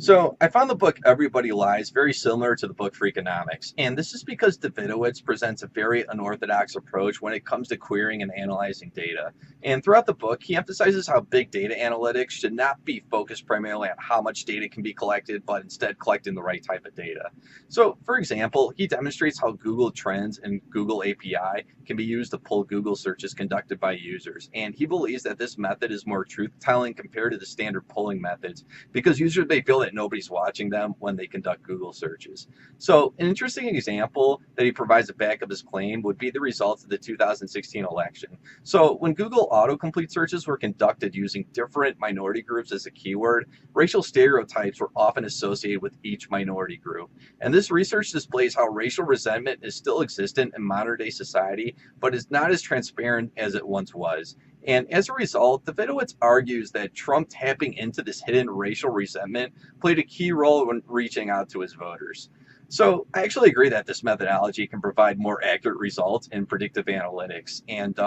So I found the book Everybody Lies very similar to the book Freakonomics, and this is because Davidowitz presents a very unorthodox approach when it comes to querying and analyzing data. And throughout the book, he emphasizes how big data analytics should not be focused primarily on how much data can be collected, but instead collecting the right type of data. So, for example, he demonstrates how Google Trends and Google API can be used to pull Google searches conducted by users, and he believes that this method is more truth-telling compared to the standard polling methods because users may feel that nobody's watching them when they conduct Google searches. So an interesting example that he provides to back up his claim would be the results of the 2016 election. So when Google autocomplete searches were conducted using different minority groups as a keyword, racial stereotypes were often associated with each minority group. And this research displays how racial resentment is still existent in modern day society, but is not as transparent as it once was. And as a result, Davidowitz argues that Trump tapping into this hidden racial resentment played a key role when reaching out to his voters. So I actually agree that this methodology can provide more accurate results in predictive analytics. And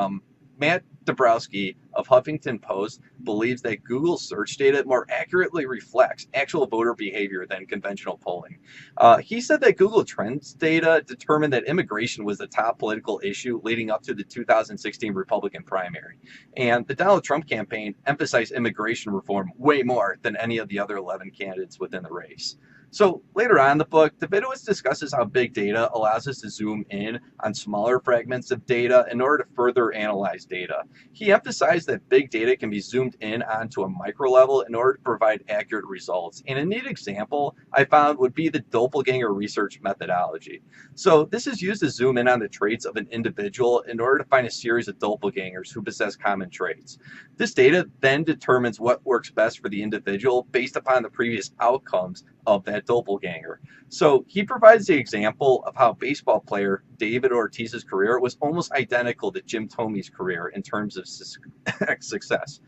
Matt Dabrowski of Huffington Post believes that Google's search data more accurately reflects actual voter behavior than conventional polling. He said that Google Trends data determined that immigration was the top political issue leading up to the 2016 Republican primary. And the Donald Trump campaign emphasized immigration reform way more than any of the other 11 candidates within the race. So later on in the book, Davidowitz discusses how big data allows us to zoom in on smaller fragments of data in order to further analyze data. He emphasized that big data can be zoomed in onto a micro level in order to provide accurate results. And a neat example I found would be the doppelganger research methodology. So this is used to zoom in on the traits of an individual in order to find a series of doppelgangers who possess common traits. This data then determines what works best for the individual based upon the previous outcomes of that doppelganger. So he provides the example of how baseball player David Ortiz's career was almost identical to Jim Thome's career in terms of success.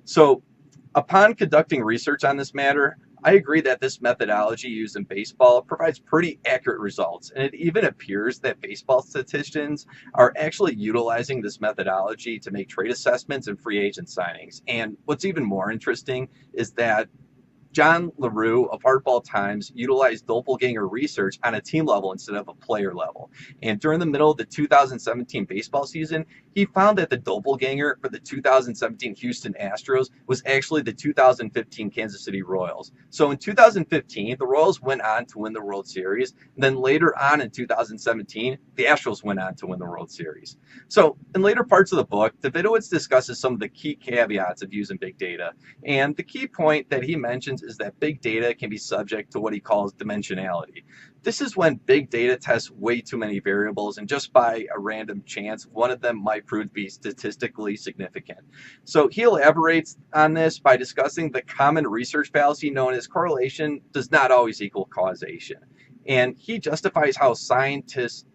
So upon conducting research on this matter, I agree that this methodology used in baseball provides pretty accurate results, and it even appears that baseball statisticians are actually utilizing this methodology to make trade assessments and free agent signings. And what's even more interesting is that John LaRue of Hardball Times utilized doppelganger research on a team level instead of a player level. And during the middle of the 2017 baseball season, he found that the doppelganger for the 2017 Houston Astros was actually the 2015 Kansas City Royals. So in 2015, the Royals went on to win the World Series. And then later on in 2017, the Astros went on to win the World Series. So in later parts of the book, Davidowitz discusses some of the key caveats of using big data. And the key point that he mentions is that big data can be subject to what he calls dimensionality. This is when big data tests way too many variables, and just by a random chance, one of them might prove to be statistically significant. So he elaborates on this by discussing the common research fallacy known as correlation does not always equal causation. And he justifies how scientist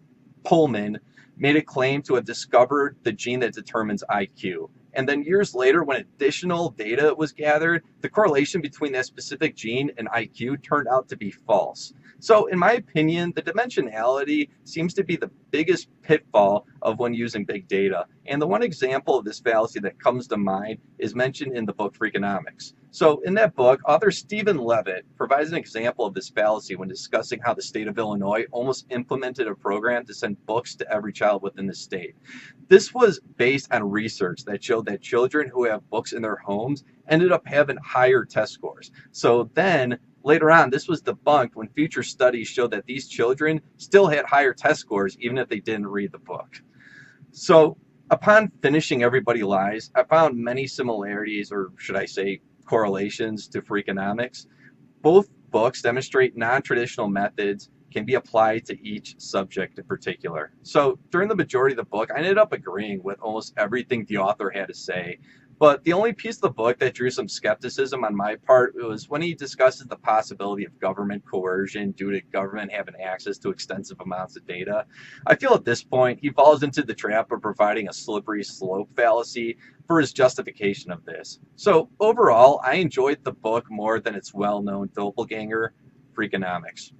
Pullman made a claim to have discovered the gene that determines IQ. And then years later, when additional data was gathered, the correlation between that specific gene and IQ turned out to be false. So in my opinion, the dimensionality seems to be the biggest pitfall of when using big data. And the one example of this fallacy that comes to mind is mentioned in the book Freakonomics. So in that book, author Stephen Levitt provides an example of this fallacy when discussing how the state of Illinois almost implemented a program to send books to every child within the state. This was based on research that showed that children who have books in their homes ended up having higher test scores. So then later on, this was debunked when future studies showed that these children still had higher test scores even if they didn't read the book. So upon finishing Everybody Lies, I found many similarities, or should I say correlations, to Freakonomics. Both books demonstrate non-traditional methods can be applied to each subject in particular. So during the majority of the book, I ended up agreeing with almost everything the author had to say. But the only piece of the book that drew some skepticism on my part was when he discusses the possibility of government coercion due to government having access to extensive amounts of data. I feel at this point he falls into the trap of providing a slippery slope fallacy for his justification of this. So overall, I enjoyed the book more than its well-known doppelganger, Freakonomics.